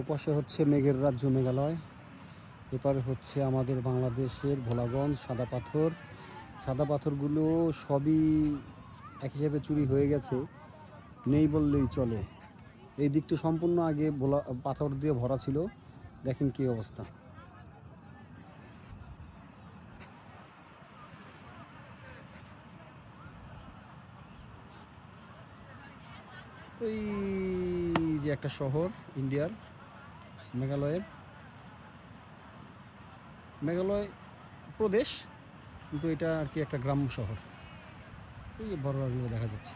ওপাশে হচ্ছে মেঘের রাজ্য মেঘালয়, এপারে হচ্ছে আমাদের বাংলাদেশের ভোলাগঞ্জ। সাদা পাথরগুলো সবই এক হিসাবে চুরি হয়ে গেছে, নেই বললেই চলে। এই দিকটা সম্পূর্ণ আগে পাথর দিয়ে ভরা ছিল, দেখেন কি অবস্থা। ওই যে একটা শহর ইন্ডিয়ার, মেঘালয় প্রদেশ, কিন্তু এটা আর কি একটা গ্রাম্য শহর। এই যে বড় দেখা যাচ্ছে।